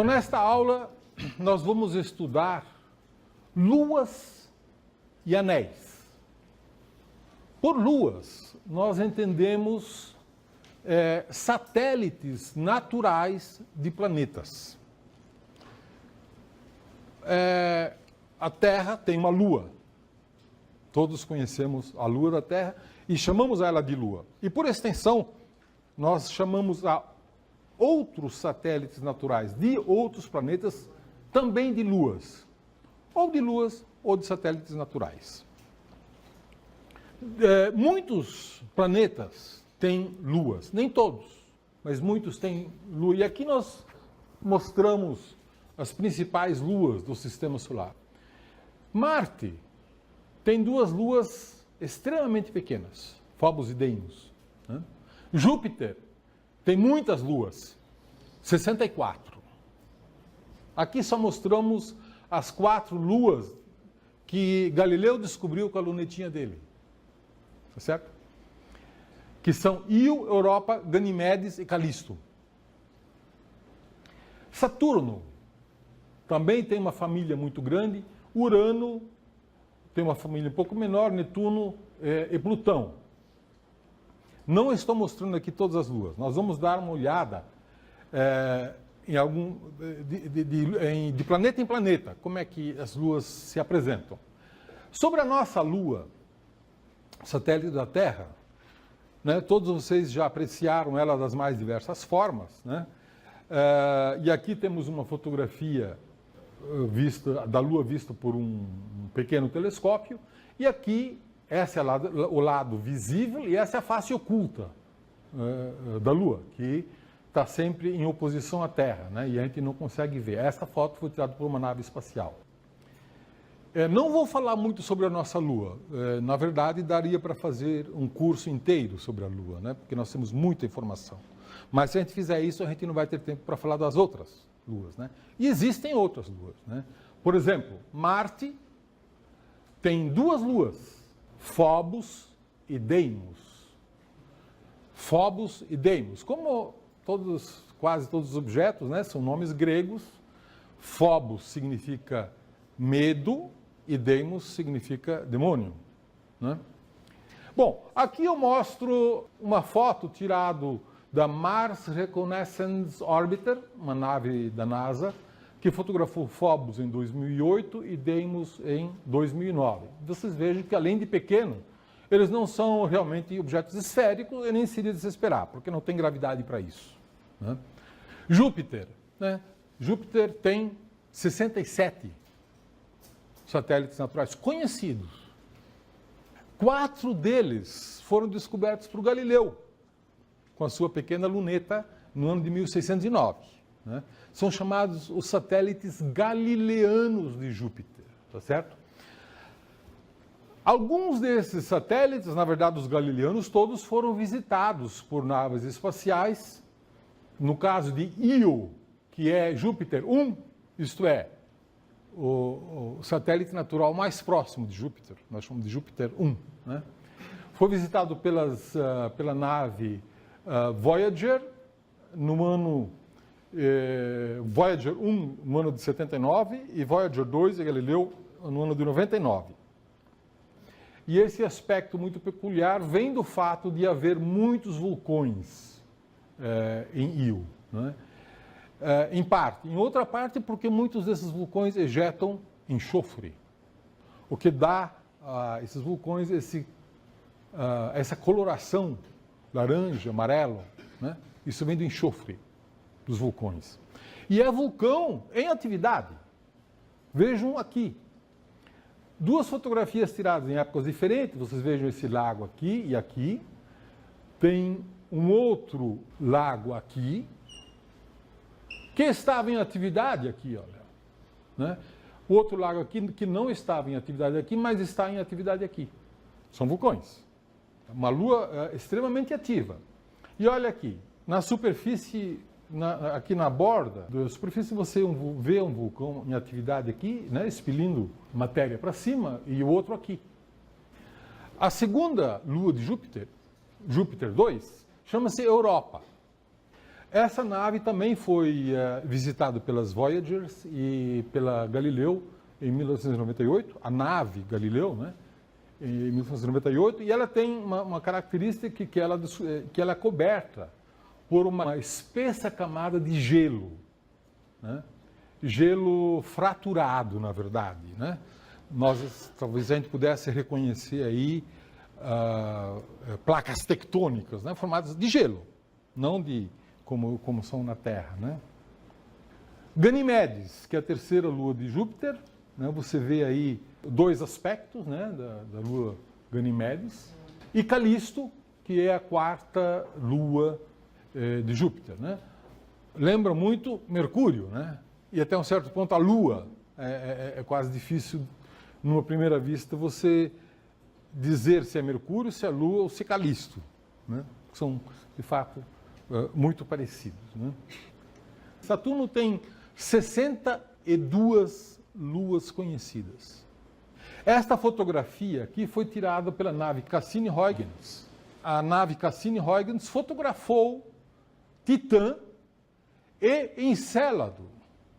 Então, nesta aula, nós vamos estudar luas e anéis. Por luas, nós entendemos satélites naturais de planetas. A Terra tem uma lua. Todos conhecemos a lua da Terra e chamamos ela de lua. E, por extensão, nós chamamos a outros satélites naturais de outros planetas também de luas. Ou de satélites naturais. Muitos planetas têm luas, nem todos, mas muitos têm lua. E aqui nós mostramos as principais luas do Sistema Solar. Marte tem duas luas extremamente pequenas, Phobos e Deimos. Né? Júpiter tem muitas luas, 64. Aqui só mostramos as 4 luas que Galileu descobriu com a lunetinha dele. Tá certo? Que são Io, Europa, Ganimedes e Calisto. Saturno também tem uma família muito grande. Urano tem uma família um pouco menor, Netuno e Plutão. Não estou mostrando aqui todas as luas. Nós vamos dar uma olhada de planeta em planeta, como é que as luas se apresentam. Sobre a nossa lua, satélite da Terra, né, todos vocês já apreciaram ela das mais diversas formas, né? E aqui temos uma fotografia da Lua vista por um pequeno telescópio, e aqui esse é o lado visível e essa é a face oculta da Lua, que está sempre em oposição à Terra, né? E a gente não consegue ver. Essa foto foi tirada por uma nave espacial. Não vou falar muito sobre a nossa Lua. Na verdade, daria para fazer um curso inteiro sobre a Lua, né? Porque nós temos muita informação. Mas se a gente fizer isso, a gente não vai ter tempo para falar das outras luas, né? E existem outras luas, né? Por exemplo, Marte tem 2 luas, Phobos e Deimos. Phobos e Deimos. Como quase todos os objetos, né, são nomes gregos. Phobos significa medo e Deimos significa demônio, né? Bom, aqui eu mostro uma foto tirada da Mars Reconnaissance Orbiter, uma nave da NASA, que fotografou Phobos em 2008 e Deimos em 2009. Vocês vejam que, além de pequeno, eles não são realmente objetos esféricos e nem seria de se esperar, porque não tem gravidade para isso, né? Júpiter, né? Júpiter tem 67 satélites naturais conhecidos. 4 deles foram descobertos por Galileu, com a sua pequena luneta, no ano de 1609. Né? São chamados os satélites galileanos de Júpiter, tá certo? Alguns desses satélites, na verdade os galileanos, todos foram visitados por naves espaciais. No caso de Io, que é Júpiter 1, isto é, o satélite natural mais próximo de Júpiter, nós chamamos de Júpiter 1, né? Foi visitado pela nave Voyager no ano Voyager 1 no ano de 79 e Voyager 2 e Galileu no ano de 99. E esse aspecto muito peculiar vem do fato de haver muitos vulcões em Io, né? Em parte. Em outra parte, porque muitos desses vulcões ejetam enxofre, o que dá a esses vulcões essa coloração laranja, amarelo, né? Isso vem do enxofre dos vulcões. E é vulcão em atividade. Vejam aqui. 2 fotografias tiradas em épocas diferentes. Vocês vejam esse lago aqui e aqui. Tem um outro lago aqui, que estava em atividade aqui, olha, né? O outro lago aqui que não estava em atividade aqui, mas está em atividade aqui. São vulcões. Uma lua extremamente ativa. E olha aqui, na superfície, aqui na borda da superfície, você vê um vulcão em atividade aqui, né, expelindo matéria para cima, e o outro aqui. A segunda lua de Júpiter, Júpiter 2, chama-se Europa. Essa nave também foi visitada pelas Voyagers e pela Galileu em 1998, a nave Galileu, né? Em 1998, e ela tem uma característica que ela é coberta por uma espessa camada de gelo, né? Gelo fraturado, na verdade, né? Talvez a gente pudesse reconhecer aí placas tectônicas, né? Formadas de gelo, não de como são na Terra, né? Ganimedes, que é a terceira lua de Júpiter, né? Você vê aí dois aspectos, né, da lua Ganimedes, e Calisto, que é a quarta lua de Júpiter, né? Lembra muito Mercúrio, né? E até um certo ponto a lua é quase difícil, numa primeira vista, você dizer se é Mercúrio, se é lua ou se é Calisto, né? São, de fato, muito parecidos, né? Saturno tem 62 luas conhecidas. Esta fotografia aqui foi tirada pela nave Cassini-Huygens. A nave Cassini-Huygens fotografou Titã e Encélado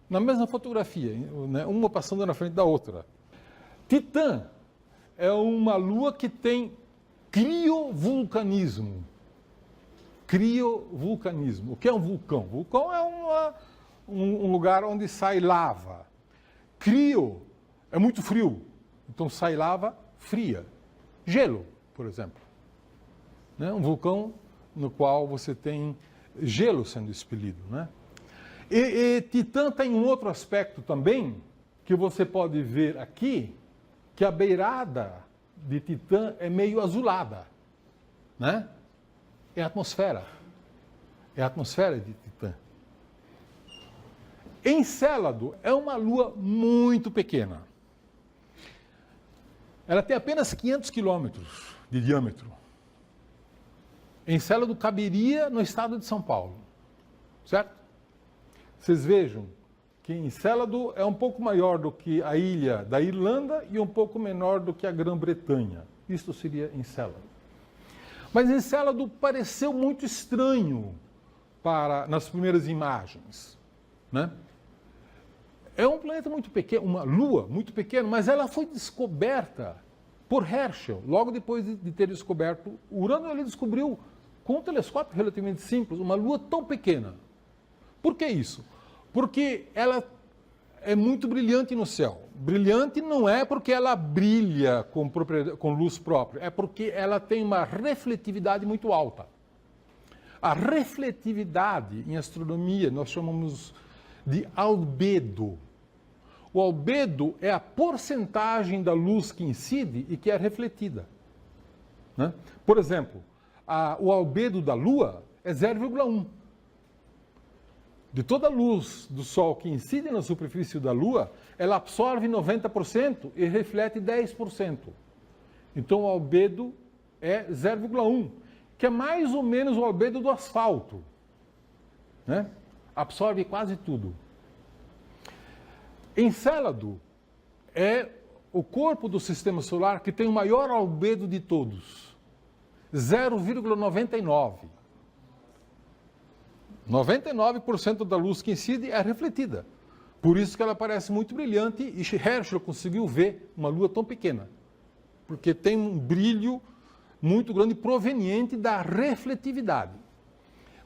na mesma fotografia, né? Uma passando na frente da outra. Titã é uma lua que tem criovulcanismo. Criovulcanismo. O que é um vulcão? Vulcão é um lugar onde sai lava. Crio é muito frio, então sai lava fria. Gelo, por exemplo. Né? Um vulcão no qual você tem gelo sendo expelido, né? E Titã tem um outro aspecto também, que você pode ver aqui, que a beirada de Titã é meio azulada, né? É a atmosfera. É a atmosfera de Titã. Encélado é uma lua muito pequena. Ela tem apenas 500 quilômetros de diâmetro. Encélado caberia no estado de São Paulo, certo? Vocês vejam que Encélado é um pouco maior do que a ilha da Irlanda e um pouco menor do que a Grã-Bretanha. Isto seria Encélado. Mas Encélado pareceu muito estranho nas primeiras imagens, né? É um planeta muito pequeno, uma lua muito pequena, mas ela foi descoberta por Herschel, logo depois de ter descoberto Urano. Ele descobriu, com um telescópio relativamente simples, uma lua tão pequena. Por que isso? Porque ela é muito brilhante no céu. Brilhante não é porque ela brilha com luz própria, é porque ela tem uma refletividade muito alta. A refletividade, em astronomia, nós chamamos de albedo. O albedo é a porcentagem da luz que incide e que é refletida, né? Por exemplo, o albedo da Lua é 0,1. De toda a luz do Sol que incide na superfície da Lua, ela absorve 90% e reflete 10%. Então o albedo é 0,1, que é mais ou menos o albedo do asfalto, né? Absorve quase tudo. Encélado é o corpo do sistema solar que tem o maior albedo de todos, 0,99. 99% da luz que incide é refletida. Por isso que ela parece muito brilhante e Herschel conseguiu ver uma lua tão pequena, porque tem um brilho muito grande proveniente da refletividade.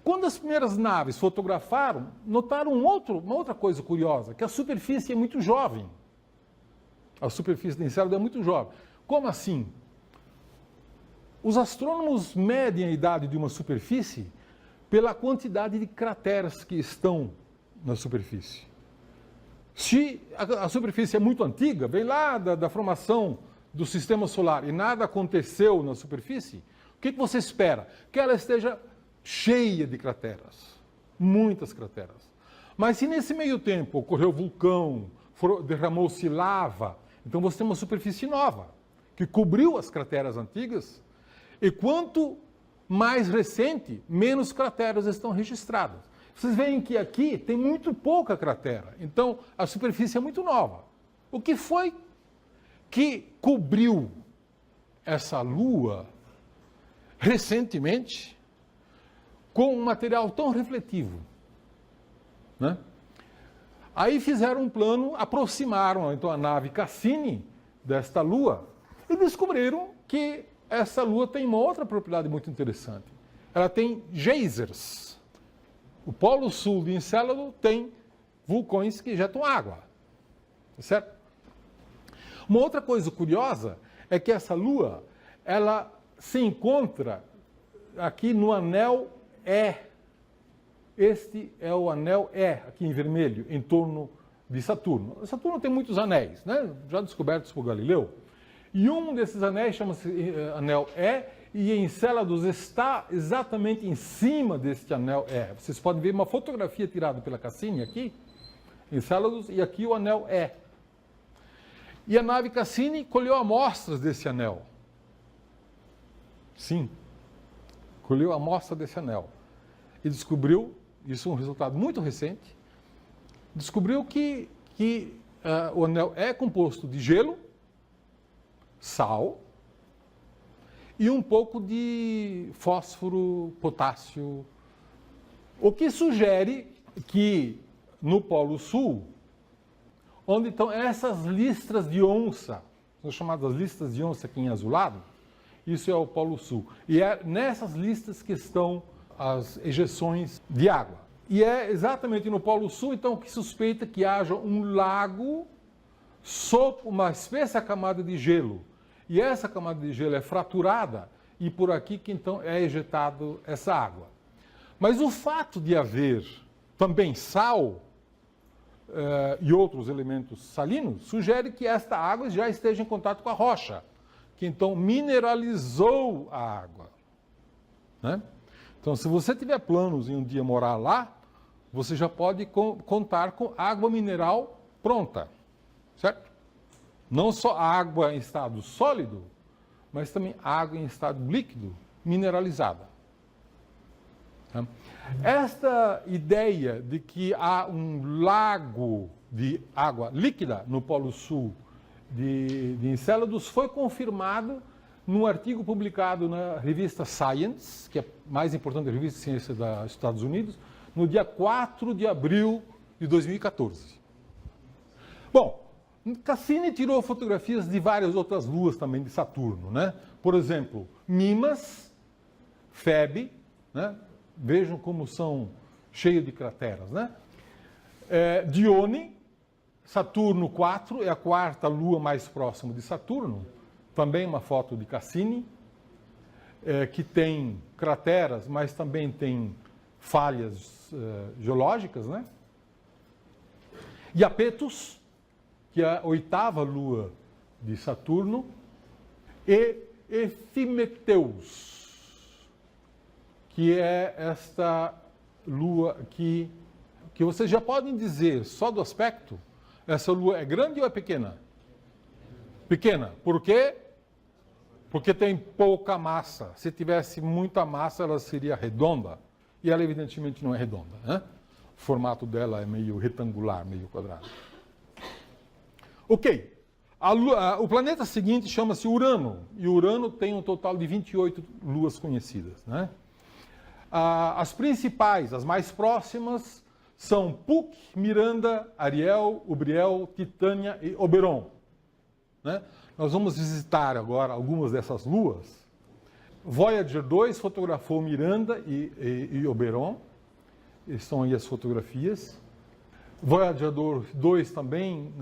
Quando as primeiras naves fotografaram, notaram uma outra coisa curiosa, que a superfície é muito jovem. A superfície do Encélado é muito jovem. Como assim? Os astrônomos medem a idade de uma superfície pela quantidade de crateras que estão na superfície. Se a superfície é muito antiga, vem lá da formação do sistema solar e nada aconteceu na superfície, o que você espera? Que ela esteja cheia de crateras, muitas crateras. Mas se nesse meio tempo ocorreu vulcão, derramou-se lava, então você tem uma superfície nova, que cobriu as crateras antigas, e quanto mais recente, menos crateras estão registradas. Vocês veem que aqui tem muito pouca cratera, então a superfície é muito nova. O que foi que cobriu essa Lua recentemente? com um material tão refletivo, né? Aí fizeram um plano, aproximaram então a nave Cassini desta Lua e descobriram que essa Lua tem uma outra propriedade muito interessante. Ela tem geysers. O polo sul de Encélado tem vulcões que injetam água, certo? Uma outra coisa curiosa é que essa Lua, ela se encontra aqui no anel E. Este é o anel E, aqui em vermelho, em torno de Saturno. Saturno tem muitos anéis, né? Já descobertos por Galileu. E um desses anéis chama-se anel E, e Encélados está exatamente em cima deste anel E. Vocês podem ver uma fotografia tirada pela Cassini aqui, Encélados, e aqui o anel E. E a nave Cassini colheu amostras desse anel. Sim, colheu a amostra desse anel. E descobriu, isso é um resultado muito recente, descobriu que o anel é composto de gelo, sal e um pouco de fósforo, potássio, o que sugere que no Polo Sul, onde estão essas listras de onça, são chamadas listas de onça aqui em azulado, isso é o Polo Sul. E é nessas listas que estão as ejeções de água. E é exatamente no Polo Sul, então, que suspeita que haja um lago sob uma espessa camada de gelo. E essa camada de gelo é fraturada e por aqui que então é ejetado essa água. Mas o fato de haver também sal e outros elementos salinos sugere que esta água já esteja em contato com a rocha, que então mineralizou a água, né? Então, se você tiver planos em um dia morar lá, você já pode contar com água mineral pronta, certo? Não só água em estado sólido, mas também água em estado líquido, mineralizada. Tá? Esta ideia de que há um lago de água líquida no Polo Sul de Encélados foi confirmado num artigo publicado na revista Science, que é a mais importante revista de ciência dos Estados Unidos, no dia 4 de abril de 2014. Bom, Cassini tirou fotografias de várias outras luas também de Saturno, né? Por exemplo, Mimas, Febe, né? Vejam como são cheios de crateras, né? Dione, Saturno 4, é a quarta lua mais próxima de Saturno, também uma foto de Cassini, que tem crateras, mas também tem falhas geológicas, né? Iapetus, que é a oitava lua de Saturno, e Efimeteus, que é esta lua que vocês já podem dizer, só do aspecto, essa lua é grande ou é pequena? Pequena. Por quê? Porque tem pouca massa. Se tivesse muita massa, ela seria redonda. E ela, evidentemente, não é redonda, né? O formato dela é meio retangular, meio quadrado. Ok. O planeta seguinte chama-se Urano. E Urano tem um total de 28 luas conhecidas, né? As principais, as mais próximas, são Puck, Miranda, Ariel, Ubriel, Titânia e Oberon, né? Nós vamos visitar agora algumas dessas luas. Voyager 2 fotografou Miranda e Oberon. Estão aí as fotografias. Voyager 2 também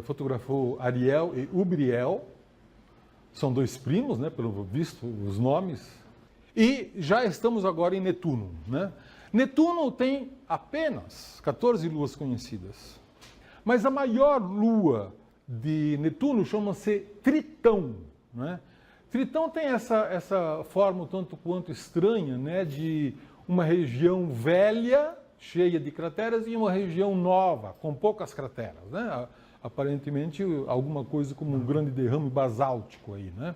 fotografou Ariel e Ubriel. São dois primos, né, pelo visto, os nomes. E já estamos agora em Netuno, né? Netuno tem apenas 14 luas conhecidas. Mas a maior lua de Netuno chama-se Tritão, né? Tritão tem essa forma um tanto quanto estranha, né, de uma região velha, cheia de crateras, e uma região nova, com poucas crateras, né? Aparentemente alguma coisa como um grande derrame basáltico aí, né?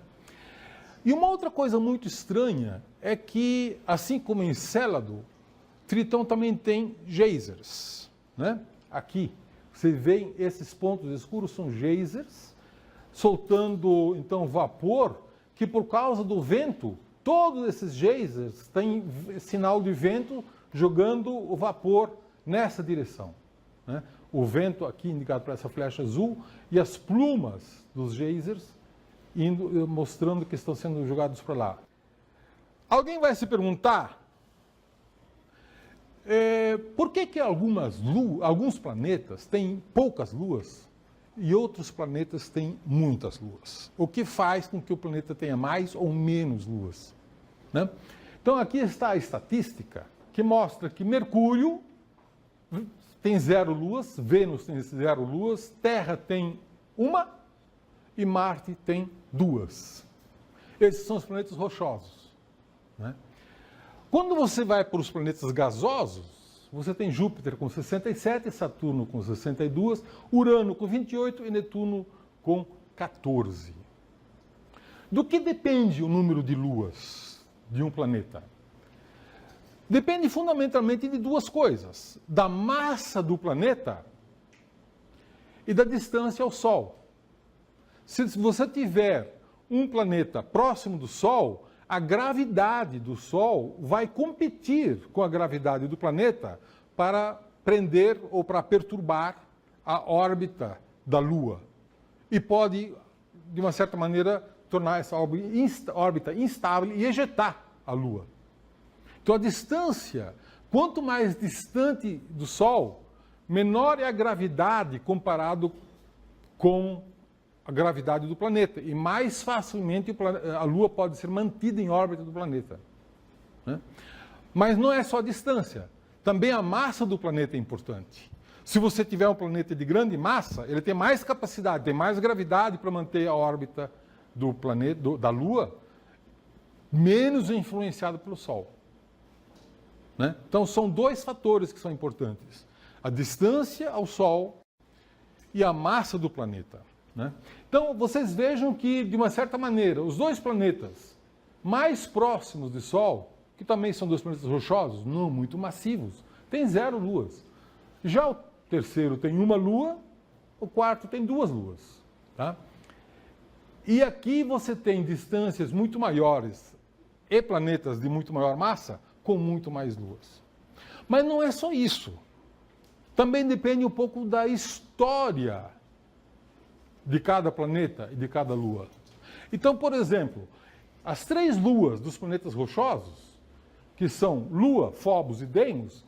E uma outra coisa muito estranha é que, assim como em Encélado, Tritão também tem geysers, né? Aqui, você vê esses pontos escuros são geysers, soltando, então, vapor, que por causa do vento Todos esses geysers têm sinal de vento jogando o vapor nessa direção, né? O vento aqui indicado por essa flecha azul e as plumas dos geysers mostrando que estão sendo jogados para lá. Alguém vai se perguntar por que alguns planetas têm poucas luas e outros planetas têm muitas luas? O que faz com que o planeta tenha mais ou menos luas, né? Então aqui está a estatística que mostra que Mercúrio tem 0 luas, Vênus tem 0 luas, Terra tem 1 e Marte tem 2. Esses são os planetas rochosos, né? Quando você vai para os planetas gasosos, você tem Júpiter com 67, Saturno com 62, Urano com 28 e Netuno com 14. Do que depende o número de luas de um planeta? Depende fundamentalmente de duas coisas: da massa do planeta e da distância ao Sol. Se você tiver um planeta próximo do Sol, a gravidade do Sol vai competir com a gravidade do planeta para prender ou para perturbar a órbita da Lua. E pode, de uma certa maneira, tornar essa órbita instável e ejetar a Lua. Então a distância, quanto mais distante do Sol, menor é a gravidade comparado com a gravidade do planeta. E mais facilmente a Lua pode ser mantida em órbita do planeta, né? Mas não é só a distância, também a massa do planeta é importante. Se você tiver um planeta de grande massa, ele tem mais capacidade, tem mais gravidade para manter a órbita do planeta, da Lua, menos influenciado pelo Sol, né? Então são dois fatores que são importantes: a distância ao Sol e a massa do planeta, né? Então vocês vejam que, de uma certa maneira, os dois planetas mais próximos do Sol, que também são dois planetas rochosos, não muito massivos, têm 0 luas. Já o terceiro tem 1 lua, o quarto tem 2 luas, tá? E aqui você tem distâncias muito maiores e planetas de muito maior massa com muito mais luas. Mas não é só isso. Também depende um pouco da história de cada planeta e de cada lua. Então, por exemplo, as 3 luas dos planetas rochosos, que são Lua, Phobos e Deimos,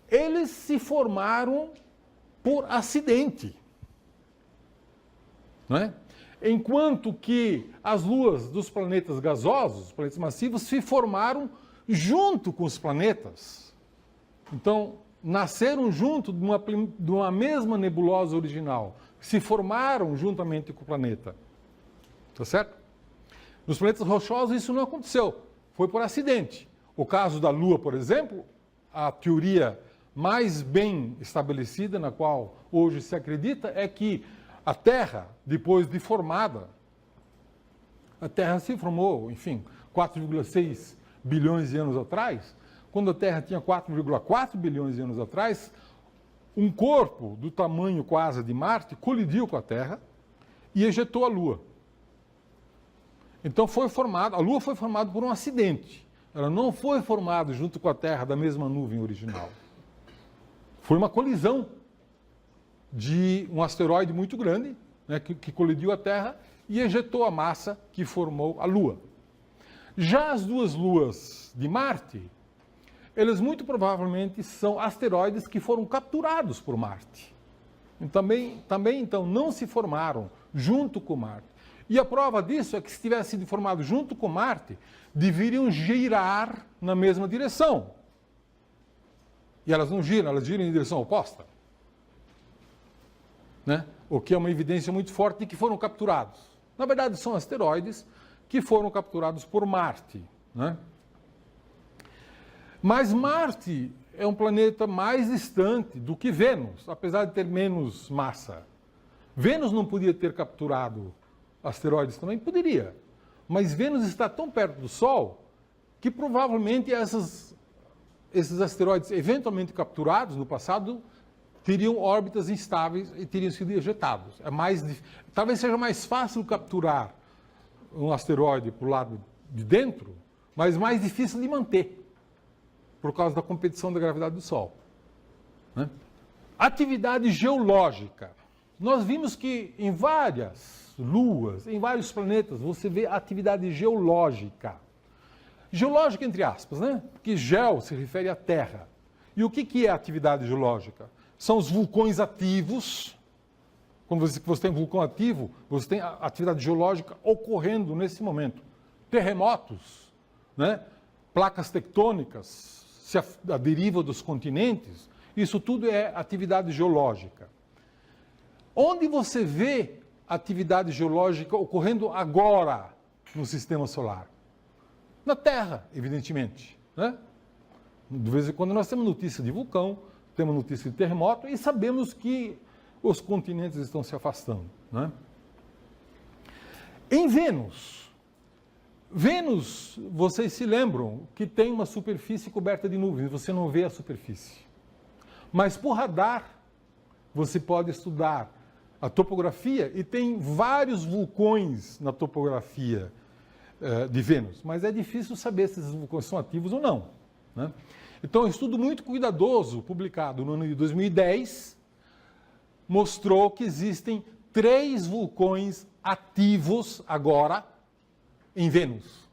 eles se formaram por acidente, não é? Enquanto que as luas dos planetas gasosos, os planetas massivos, se formaram junto com os planetas. Então, nasceram junto de uma mesma nebulosa original, se formaram juntamente com o planeta. Tá certo? Nos planetas rochosos isso não aconteceu, foi por acidente. O caso da Lua, por exemplo, a teoria mais bem estabelecida, na qual hoje se acredita, é que a Terra, depois de formada, a Terra se formou, enfim, 4,6 bilhões de anos atrás. Quando a Terra tinha 4,4 bilhões de anos atrás, um corpo do tamanho quase de Marte colidiu com a Terra e ejetou a Lua. Então a Lua foi formada por um acidente. Ela não foi formada junto com a Terra da mesma nuvem original. Foi uma colisão de um asteroide muito grande, né, que colidiu a Terra e ejetou a massa que formou a Lua. Já as 2 luas de Marte, eles muito provavelmente são asteroides que foram capturados por Marte. E também então, não se formaram junto com Marte. E a prova disso é que, se tivessem sido formados junto com Marte, deveriam girar na mesma direção. E elas não giram, elas giram em direção oposta, né? O que é uma evidência muito forte de que foram capturados. Na verdade, são asteroides que foram capturados por Marte, né? Mas Marte é um planeta mais distante do que Vênus, apesar de ter menos massa. Vênus não podia ter capturado asteroides também? Poderia. Mas Vênus está tão perto do Sol que provavelmente esses asteroides eventualmente capturados no passado teriam órbitas instáveis e teriam sido ejetados. Talvez seja mais fácil capturar um asteroide para o lado de dentro, mas mais difícil de manter, por causa da competição da gravidade do Sol. Né? Atividade geológica. Nós vimos que em várias luas, em vários planetas, você vê atividade geológica. Geológica entre aspas, né? Porque geo se refere à Terra. E o que é atividade geológica? São os vulcões ativos. Quando você tem um vulcão ativo, você tem atividade geológica ocorrendo nesse momento. Terremotos, né? Placas tectônicas, a deriva dos continentes, isso tudo é atividade geológica. Onde você vê atividade geológica ocorrendo agora no sistema solar? Na Terra, evidentemente. Né? De vez em quando nós temos notícia de vulcão, temos notícia de terremoto e sabemos que os continentes estão se afastando. Né? Em Vênus, vocês se lembram que tem uma superfície coberta de nuvens, você não vê a superfície. Mas por radar, você pode estudar a topografia e tem vários vulcões na topografia de Vênus, mas é difícil saber se esses vulcões são ativos ou não. Né? Então, um estudo muito cuidadoso, publicado no ano de 2010, mostrou que existem 3 vulcões ativos agora em Vênus.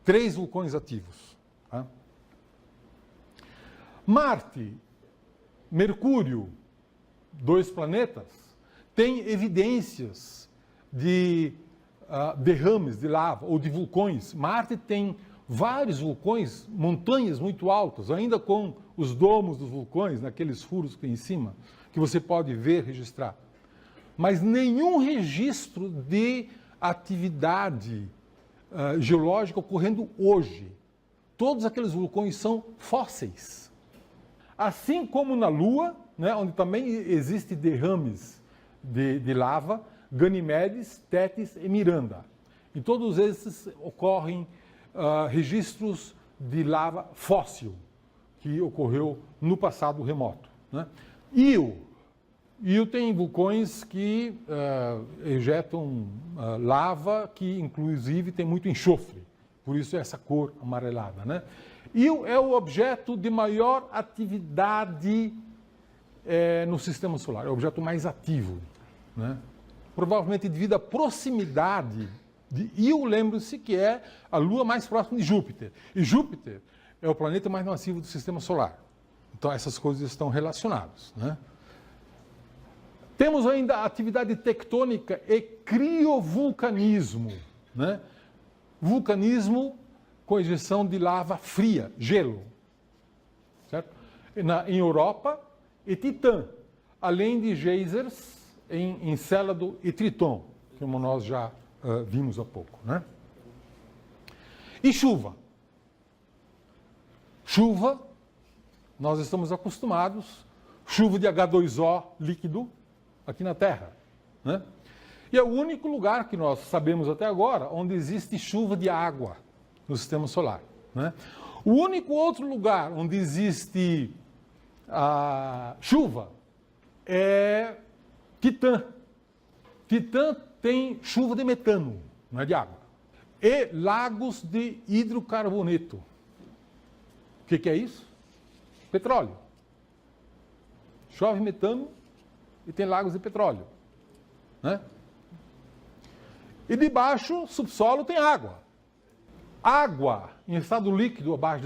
3 vulcões ativos. Tá? Marte, Mercúrio, 2 planetas, têm evidências de derrames de lava ou de vulcões. Marte tem vários vulcões, montanhas muito altas, ainda com os domos dos vulcões, naqueles furos que tem em cima, que você pode ver, registrar. Mas nenhum registro de atividade geológica ocorrendo hoje. Todos aqueles vulcões são fósseis. Assim como na Lua, né, onde também existem derrames de lava, Ganimedes, Tétis e Miranda. Em todos esses ocorrem registros de lava fóssil, que ocorreu no passado remoto. Né? Io tem vulcões que ejetam lava, que inclusive tem muito enxofre, por isso essa cor amarelada. Né? Io é o objeto de maior atividade no sistema solar, é o objeto mais ativo. Né? Provavelmente devido à proximidade de Io, lembre-se que é a Lua mais próxima de Júpiter. E Júpiter é o planeta mais massivo do sistema solar. Então essas coisas estão relacionadas. Né? Temos ainda a atividade tectônica e criovulcanismo. Né? Vulcanismo com ejeção de lava fria, gelo. Certo? Em Europa, e Titã, além de geysers em Encélado e Triton, como nós já vimos há pouco. Né? E chuva. Chuva, nós estamos acostumados, chuva de H2O líquido aqui na Terra. Né? E é o único lugar que nós sabemos até agora onde existe chuva de água no sistema solar. Né? O único outro lugar onde existe chuva é Titã. Titã tem chuva de metano, não é de água. E lagos de hidrocarboneto. O que é isso? Petróleo. Chove metano e tem lagos de petróleo. Né? E debaixo, subsolo, tem água. Água em estado líquido abaixo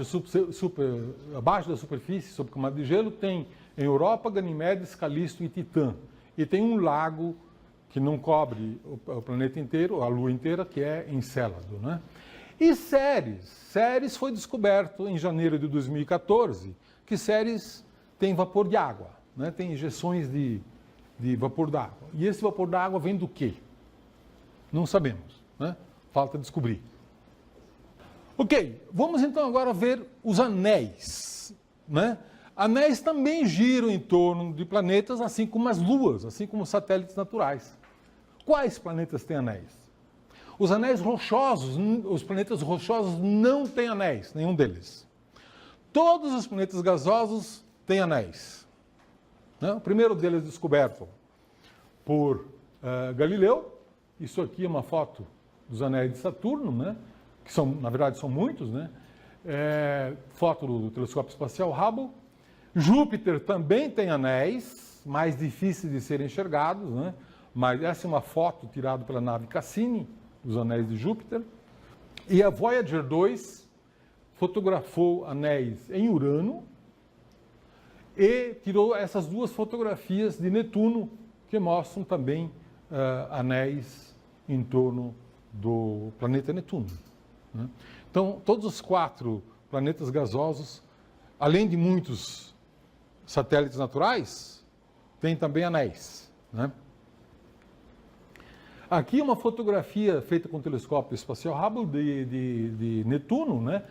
da superfície, sob camada de gelo, tem em Europa, Ganimedes, Calisto e Titã. E tem um lago que não cobre o planeta inteiro, a Lua inteira, que é Encélado. Né? E Ceres. Ceres foi descoberto em janeiro de 2014, que Ceres tem vapor de água, né? Tem injeções de vapor d'água. E esse vapor d'água vem do quê? Não sabemos. Né? Falta descobrir. Ok, vamos então agora ver os anéis. Né? Anéis também giram em torno de planetas, assim como as luas, assim como os satélites naturais. Quais planetas têm anéis? Os anéis rochosos, os planetas rochosos não têm anéis, nenhum deles. Todos os planetas gasosos têm anéis. Né? O primeiro deles descoberto por Galileu. Isso aqui é uma foto dos anéis de Saturno, né? Que são, na verdade, são muitos, né? Foto do telescópio espacial Hubble. Júpiter também tem anéis, mais difíceis de serem enxergados, né? Mas essa é uma foto tirada pela nave Cassini, dos anéis de Júpiter. E a Voyager 2 fotografou anéis em Urano e tirou essas duas fotografias de Netuno, que mostram também anéis em torno do planeta Netuno, né? Então, todos os 4 planetas gasosos, além de muitos satélites naturais, têm também anéis, né? Aqui uma fotografia feita com o telescópio espacial Hubble de Netuno, né?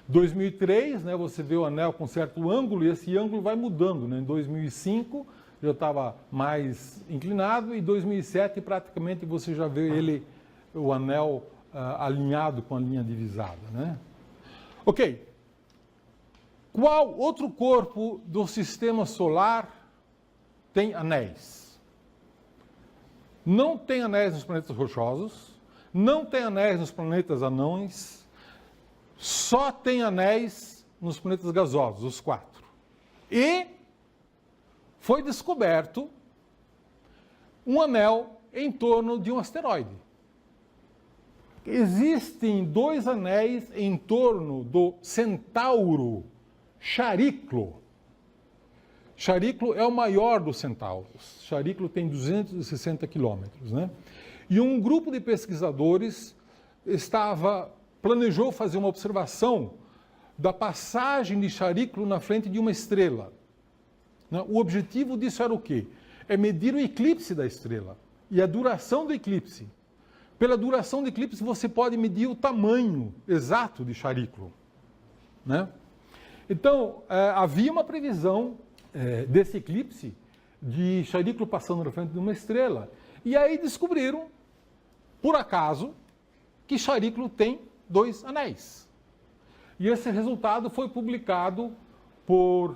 2003, né, você vê o anel com certo ângulo e esse ângulo vai mudando, né? Em 2005 já estava mais inclinado e em 2007 praticamente você já vê ele, o anel alinhado com a linha divisada, né? Ok. Qual outro corpo do sistema solar tem anéis? Não tem anéis nos planetas rochosos, não tem anéis nos planetas anões, só tem anéis nos planetas gasosos, os 4. E foi descoberto um anel em torno de um asteroide. Existem 2 anéis em torno do Centauro Chariclo. Chariclo é o maior dos centauros. Chariclo tem 260 quilômetros, né? E um grupo de pesquisadores planejou fazer uma observação da passagem de Chariclo na frente de uma estrela. O objetivo disso era o quê? É medir o eclipse da estrela e a duração do eclipse. Pela duração do eclipse você pode medir o tamanho exato de Chariclo, né? Então, havia uma previsão desse eclipse de Chariclo passando na frente de uma estrela. E aí descobriram, por acaso, que Chariclo tem 2 anéis. E esse resultado foi publicado por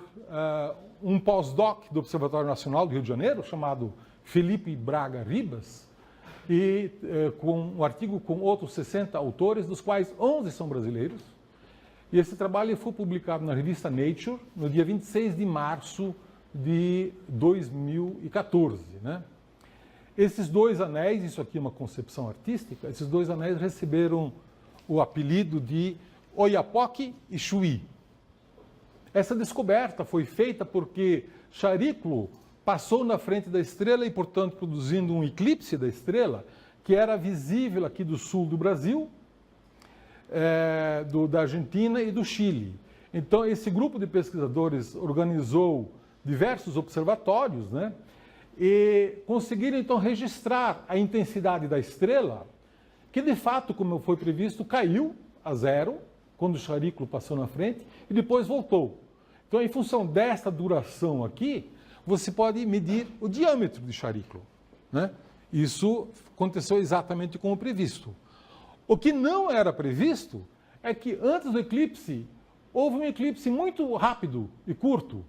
um pós-doc do Observatório Nacional do Rio de Janeiro, chamado Felipe Braga Ribas, e com um artigo com outros 60 autores, dos quais 11 são brasileiros. E esse trabalho foi publicado na revista Nature no dia 26 de março de 2014, né? Esses 2 anéis, isso aqui é uma concepção artística, esses 2 anéis receberam o apelido de Oiapoque e Chuí. Essa descoberta foi feita porque Chariclo passou na frente da estrela e, portanto, produzindo um eclipse da estrela, que era visível aqui do sul do Brasil, da Argentina e do Chile. Então, esse grupo de pesquisadores organizou diversos observatórios, né? E conseguiram, então, registrar a intensidade da estrela, que, de fato, como foi previsto, caiu a 0, quando o Chariclo passou na frente, e depois voltou. Então, em função desta duração aqui, você pode medir o diâmetro de Chariclo, né? Isso aconteceu exatamente como previsto. O que não era previsto é que antes do eclipse, houve um eclipse muito rápido e curto,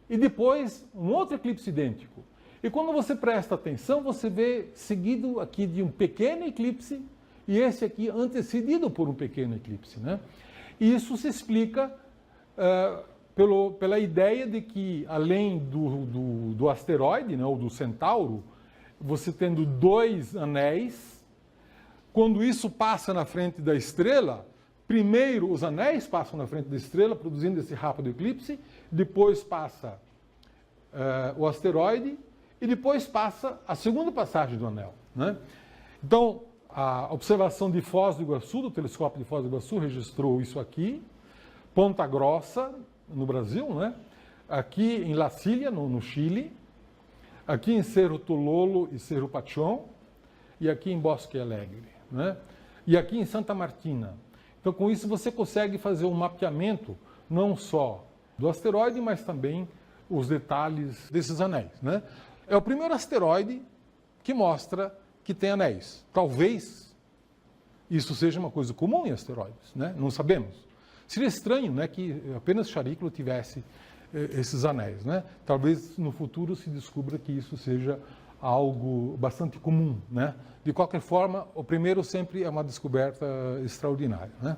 e depois um outro eclipse idêntico. E quando você presta atenção, você vê seguido aqui de um pequeno eclipse, e esse aqui antecedido por um pequeno eclipse, né? E isso se explica pela ideia de que, além do asteroide, né, ou do Centauro, você tendo 2 anéis, quando isso passa na frente da estrela, primeiro os anéis passam na frente da estrela, produzindo esse rápido eclipse, depois passa o asteroide, e depois passa a segunda passagem do anel, né? Então, a observação de Foz do Iguaçu, do telescópio de Foz do Iguaçu, registrou isso aqui. Ponta Grossa, no Brasil, né? Aqui em La Silla, no Chile, aqui em Cerro Tololo e Cerro Pachón, e aqui em Bosque Alegre, né? E aqui em Santa Martina. Então, com isso, você consegue fazer um mapeamento não só do asteroide, mas também os detalhes desses anéis, né? É o primeiro asteroide que mostra que tem anéis. Talvez isso seja uma coisa comum em asteroides, né? Não sabemos. Seria estranho, né, que apenas Chariclo tivesse esses anéis, né? Talvez no futuro se descubra que isso seja algo bastante comum, né? De qualquer forma, o primeiro sempre é uma descoberta extraordinária, né?